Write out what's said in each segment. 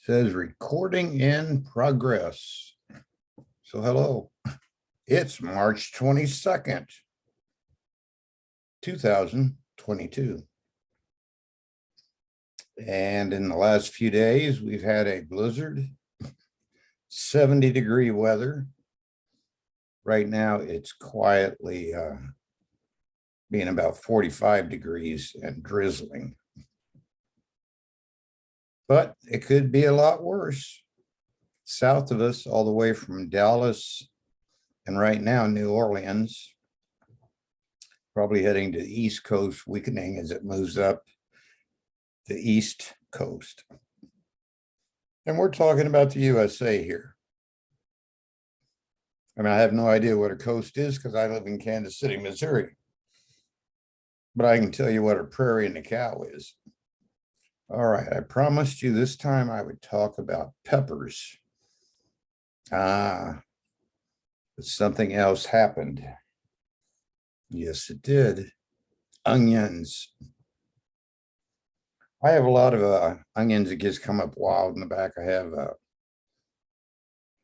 Says recording in progress. So hello, it's March 22nd, 2022. And in the last few days, we've had a blizzard, 70-degree weather. Right now, it's quietly being about 45 degrees and drizzling. But it could be a lot worse. South of us, all the way from Dallas and right now New Orleans, probably heading to the East Coast, weakening as it moves up the East Coast. And we're talking about the USA here. I mean, I have no idea what a coast is because I live in Kansas City, Missouri. But I can tell you what a prairie and a cow is. All right, I promised you this time I would talk about peppers. But something else happened. Yes, it did. Onions. I have a lot of onions that just come up wild in the back. I have,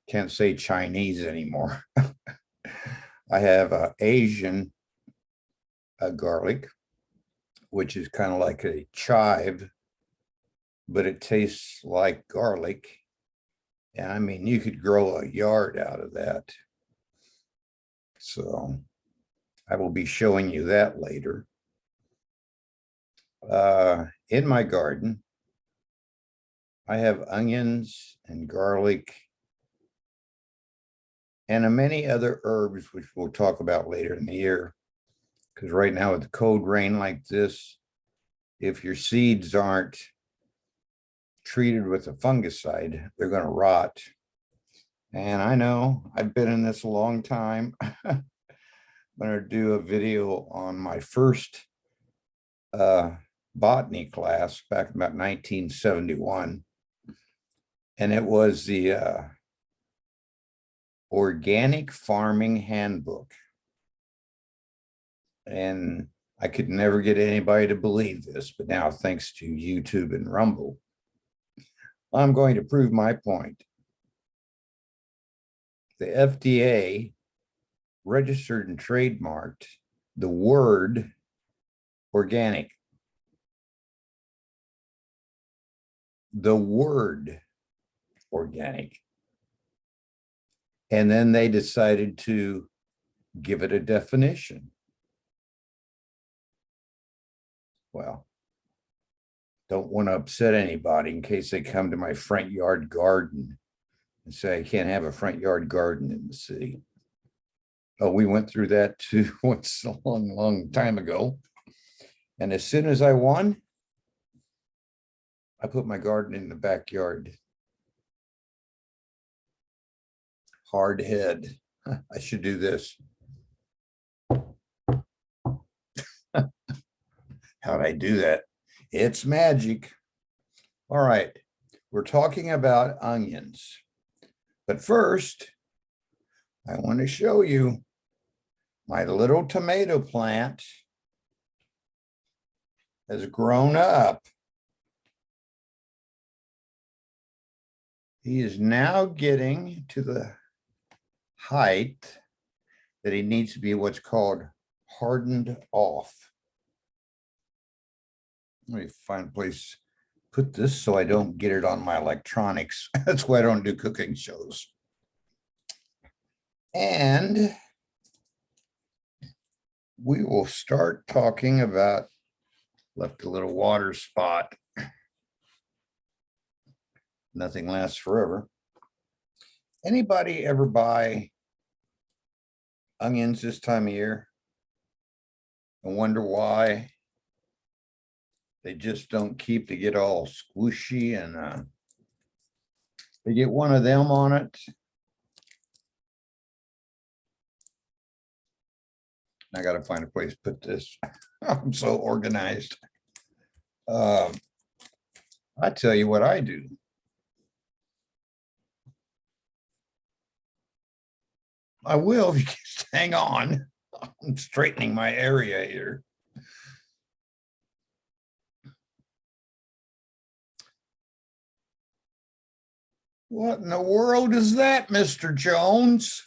can't say Chinese anymore. I have Asian garlic, which is kind of like a chive, but it tastes like garlic. And I mean, you could grow a yard out of that. So I will be showing you that later. In my garden, I have onions and garlic and many other herbs, which we'll talk about later in the year. Because right now with the cold rain like this, if your seeds aren't treated with a fungicide, they're going to rot. And I know I've been in this a long time. I'm going to do a video on my first botany class back in about 1971. And it was the Organic Farming Handbook. And I could never get anybody to believe this, but now thanks to YouTube and Rumble, I'm going to prove my point. The FDA registered and trademarked the word organic. The word organic. And then they decided to give it a definition. Well, don't want to upset anybody in case they come to my front yard garden and say I can't have a front yard garden in the city. Oh, we went through that too once a long time ago. And as soon as I won, I put my garden in the backyard. Hard head. I should do this. How'd I do that? It's magic. All right, we're talking about onions. But first, I want to show you my little tomato plant has grown up. He is now getting to the height that he needs to be what's called hardened off. Let me find a place to put this so I don't get it on my electronics. That's why I don't do cooking shows. And we will start talking about, left a little water spot. Nothing lasts forever. Anybody ever buy onions this time of year and wonder why they just don't keep to get all squishy and they get one of them on it? I got to find a place to put this. I'm so organized. I tell you what I do. I will if you just hang on. I'm straightening my area here. What in the world is that, Mr. Jones?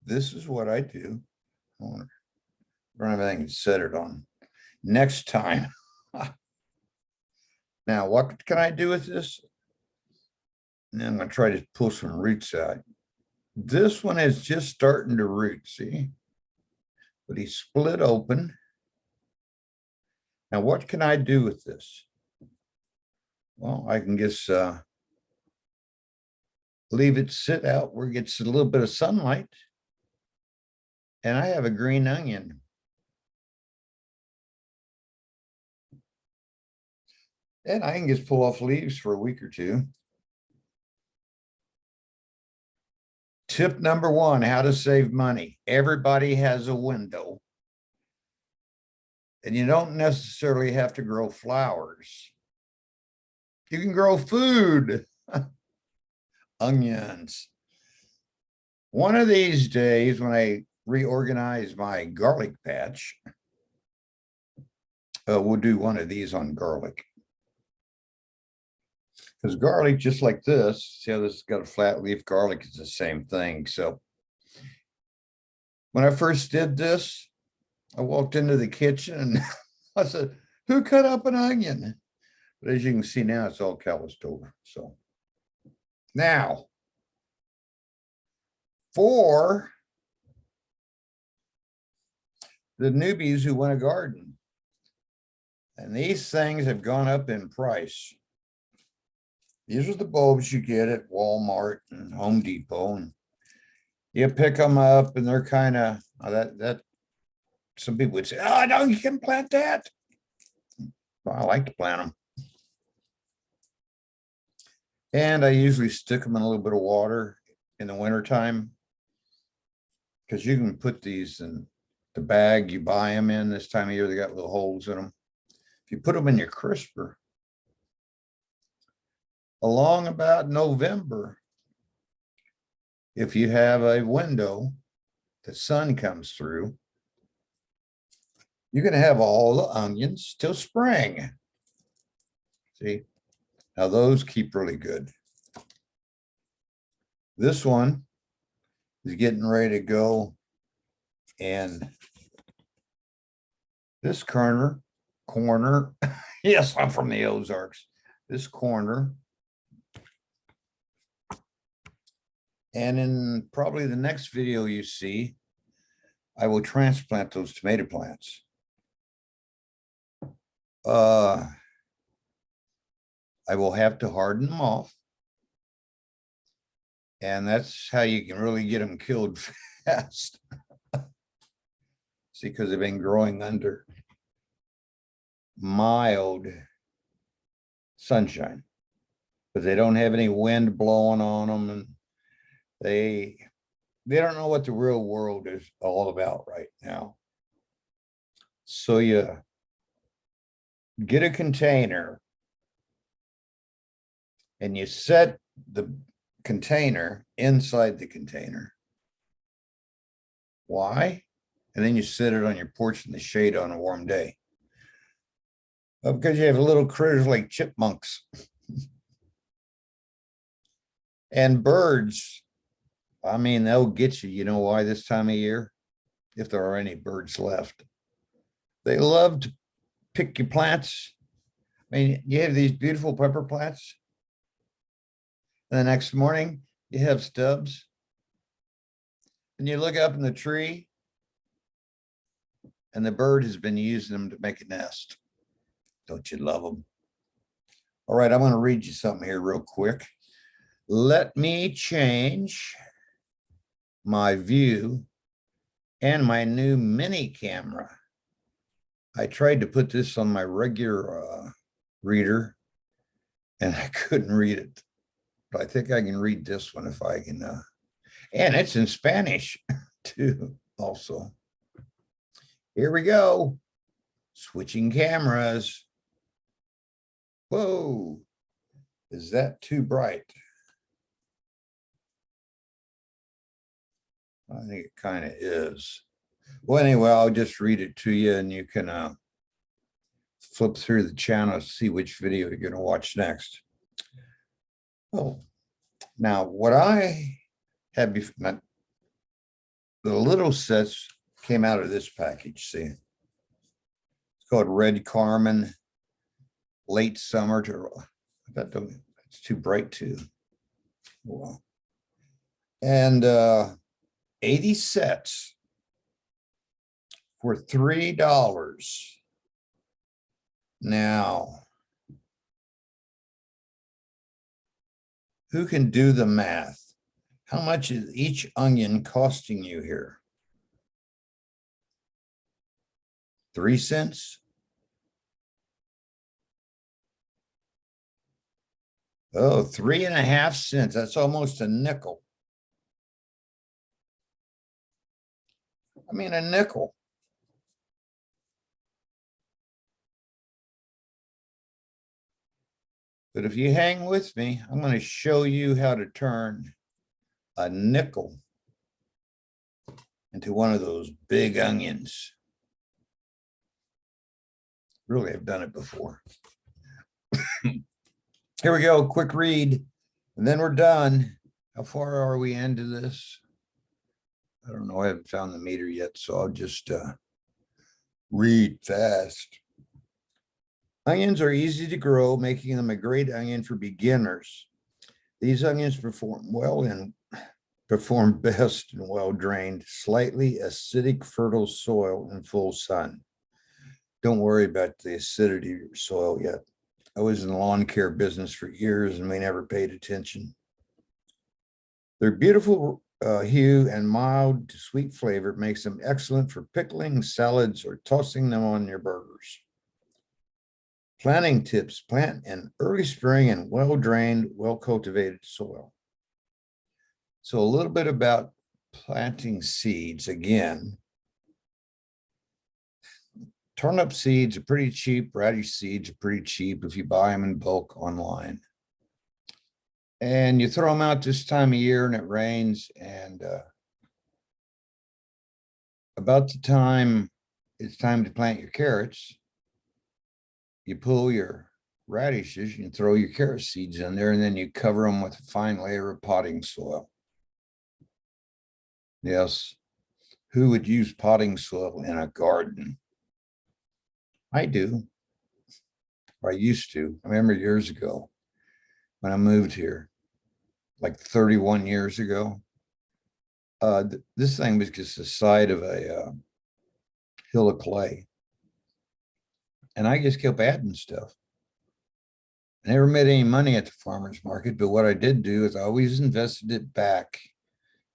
This is what I do. I don't have anything to set it on. Next time. Now, what can I do with this? And I'm going to try to pull some roots out. This one is just starting to root, see? But he split open. Now, what can I do with this? Well, I can just leave it sit out where it gets a little bit of sunlight. And I have a green onion. And I can just pull off leaves for a week or two. Tip number one, how to save money. Everybody has a window. And you don't necessarily have to grow flowers. You can grow food, onions. One of these days, when I reorganize my garlic patch, we'll do one of these on garlic. Because garlic, just like this, see how this has got a flat leaf? Garlic is the same thing. So when I first did this, I walked into the kitchen and I said, who cut up an onion? But as you can see now, it's all calloused over. So now, for the newbies who want a garden, and these things have gone up in price. These are the bulbs you get at Walmart and Home Depot, and you pick them up, and they're kind of that. Some people would say, "Oh, no, you can plant that." Well, I like to plant them, and I usually stick them in a little bit of water in the wintertime, because you can put these in the bag you buy them in this time of year. They got little holes in them. If you put them in your crisper, along about November, if you have a window, the sun comes through, you're going to have all the onions till spring. See, now those keep really good. This one is getting ready to go, and this corner, yes, I'm from the Ozarks. This corner, and in probably the next video you see, I will transplant those tomato plants. I will have to harden them off. And that's how you can really get them killed fast. See, because they've been growing under mild sunshine, but they don't have any wind blowing on them, and they don't know what the real world is all about right now. So you get a container and you set the container inside the container. Why? And then you sit it on your porch in the shade on a warm day. Because you have little critters like chipmunks and birds. I mean, they'll get you. You know why this time of year? If there are any birds left. They love to pick your plants. I mean, you have these beautiful pepper plants. And the next morning, you have stubs. And you look up in the tree, and the bird has been using them to make a nest. Don't you love them? All right, I'm going to read you something here real quick. Let me change my view and my new mini camera. I tried to put this on my regular reader, and I couldn't read it. But I think I can read this one if I can. And it's in Spanish too, also. Here we go. Switching cameras. Whoa, is that too bright? I think it kind of is. Well, anyway, I'll just read it to you, and you can flip through the channel to see which video you're going to watch next. Oh, now what I had before, the little sets came out of this package. See, it's called Red Carmen, late summer to, that don't, it's too bright too. Well, and 80 sets for $3. Now, who can do the math? How much is each onion costing you here? 3 cents? Oh, 3.5 cents. That's almost a nickel. I mean, a nickel. But if you hang with me, I'm going to show you how to turn a nickel into one of those big onions. Really, I've done it before. Here we go, quick read, and then we're done. How far are we into this? I don't know, I haven't found the meter yet, so I'll just read fast. Onions are easy to grow, making them a great onion for beginners. These onions perform best in well-drained, slightly acidic, fertile soil in full sun. Don't worry about the acidity of your soil yet. I was in the lawn care business for years and we never paid attention. Their beautiful hue and mild to sweet flavor makes them excellent for pickling, salads, or tossing them on your burgers. Planting tips: plant in early spring in well-drained, well-cultivated soil. So a little bit about planting seeds again. Turnip seeds are pretty cheap. Radish seeds are pretty cheap if you buy them in bulk online. And you throw them out this time of year and it rains. And about the time it's time to plant your carrots, you pull your radishes, you throw your carrot seeds in there, and then you cover them with a fine layer of potting soil. Yes, who would use potting soil in a garden? I do. Or I used to. I remember years ago when I moved here, like 31 years ago. This thing was just the side of a hill of clay. And I just kept adding stuff. I never made any money at the farmer's market, but what I did do is I always invested it back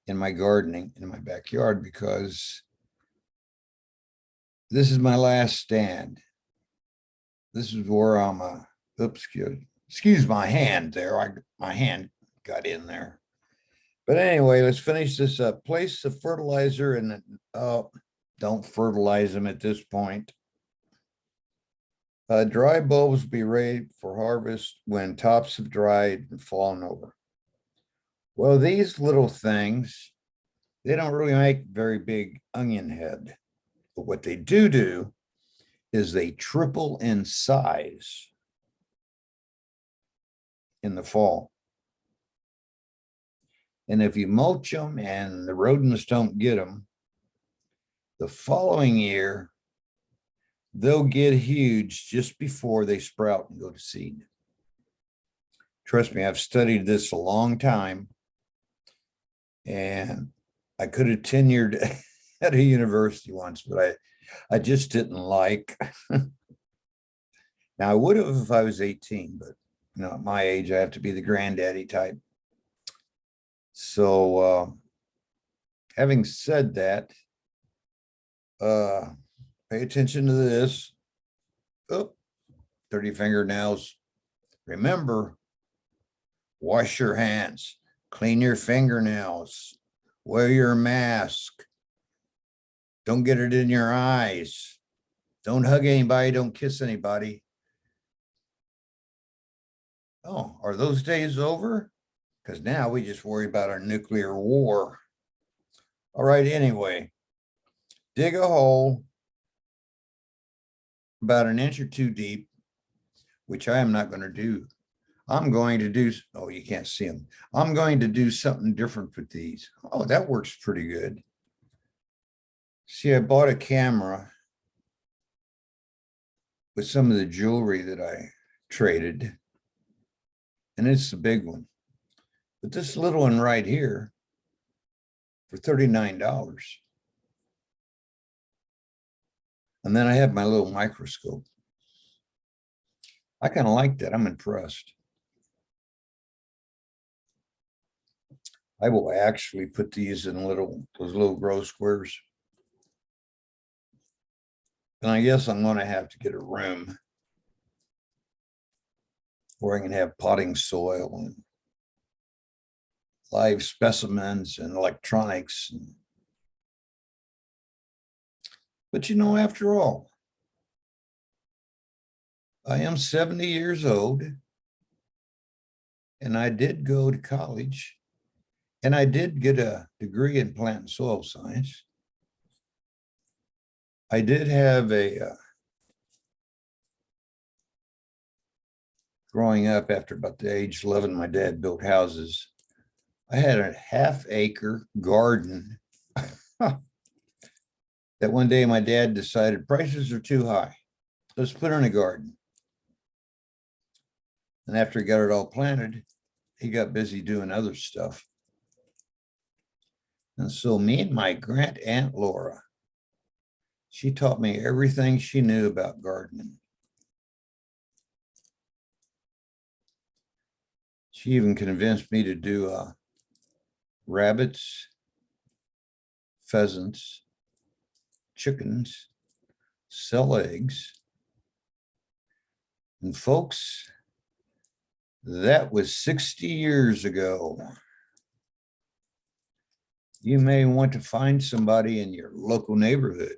in my gardening in my backyard, because this is my last stand. This is where I'm oops, excuse my hand there. My hand got in there. But anyway, let's finish this up. Place the fertilizer in the, don't fertilize them at this point. Dry bulbs will be ready for harvest when tops have dried and fallen over. Well, these little things, they don't really make very big onion head. But what they do is they triple in size in the fall. And if you mulch them and the rodents don't get them, the following year, they'll get huge just before they sprout and go to seed. Trust me, I've studied this a long time, and I could have tenured at a university once, but I just didn't like. Now, I would have if I was 18, but at my age, I have to be the granddaddy type. So having said that, pay attention to this. Oh, dirty fingernails. Remember, wash your hands, clean your fingernails, wear your mask. Don't get it in your eyes. Don't hug anybody, don't kiss anybody. Oh, are those days over? Because now we just worry about our nuclear war. All right, anyway, dig a hole about 1 inch or 2 deep, which I am not going to do. I'm going to do, oh, you can't see them. I'm going to do something different with these. Oh, that works pretty good. See, I bought a camera with some of the jewelry that I traded, and it's the big one. But this little one right here for $39. And then I have my little microscope. I kind of like that. I'm impressed. I will actually put these in those little grow squares. And I guess I'm going to have to get a room where I can have potting soil and live specimens and electronics. But you know, after all, I am 70 years old, and I did go to college, and I did get a degree in plant and soil science. I did have growing up after about the age of 11, my dad built houses. I had a half-acre garden that one day my dad decided prices are too high. Let's put in a garden. And after he got it all planted, he got busy doing other stuff. And so me and my grand aunt Laura, she taught me everything she knew about gardening. She even convinced me to do rabbits, pheasants, chickens, sell eggs. And folks, that was 60 years ago. You may want to find somebody in your local neighborhood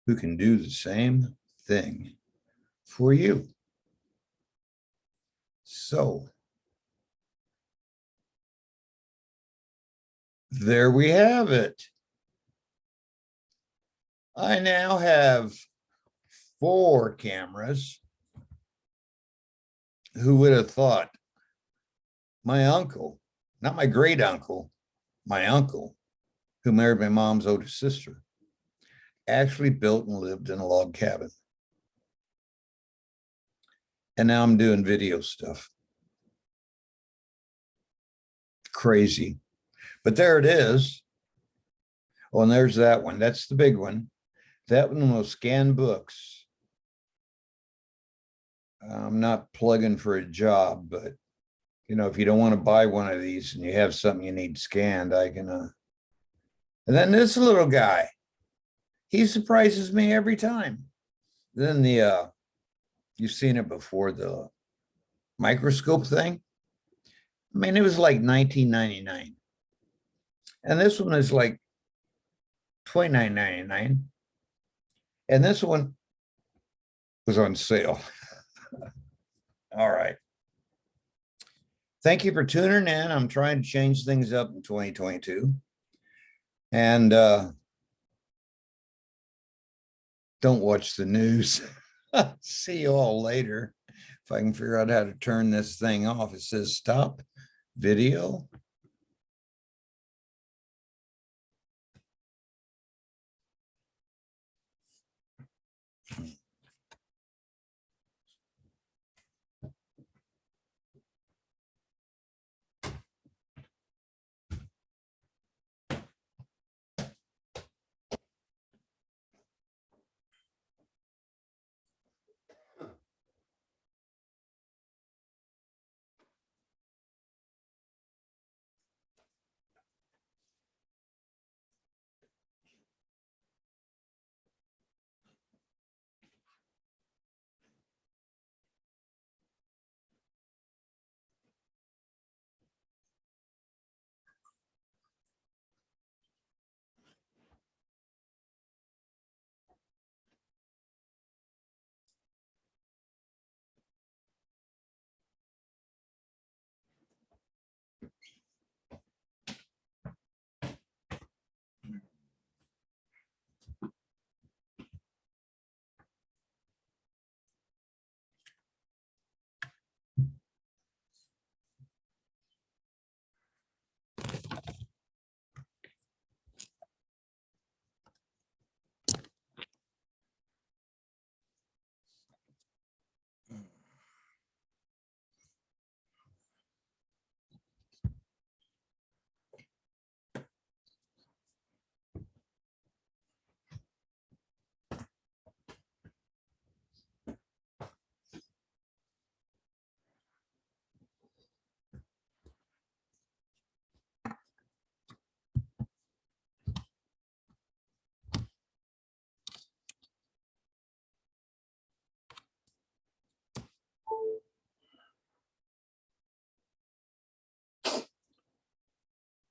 who can do the same thing for you. So there we have it. I now have 4 cameras. Who would have thought? My uncle, not my great uncle, my uncle, who married my mom's oldest sister, actually built and lived in a log cabin. And now I'm doing video stuff. Crazy. But there it is. Oh, and there's that one. That's the big one. That one will scan books. I'm not plugging for a job, but you know, if you don't want to buy one of these and you have something you need scanned, I can. And then this little guy, he surprises me every time. Then you've seen it before, the microscope thing. I mean, it was like 1999, and this one is like $29.99, and this one was on sale. All right. Thank you for tuning in. I'm trying to change things up in 2022. And don't watch the news. See you all later. If I can figure out how to turn this thing off, it says stop video.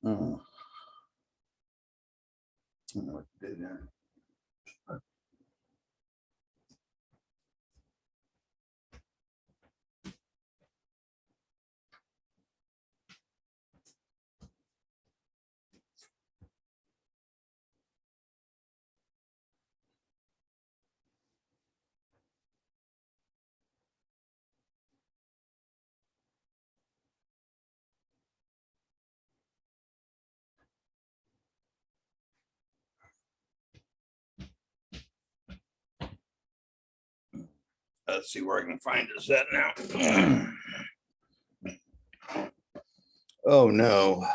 Oh. I don't know what to do there. Let's see where I can find this at now. Oh no.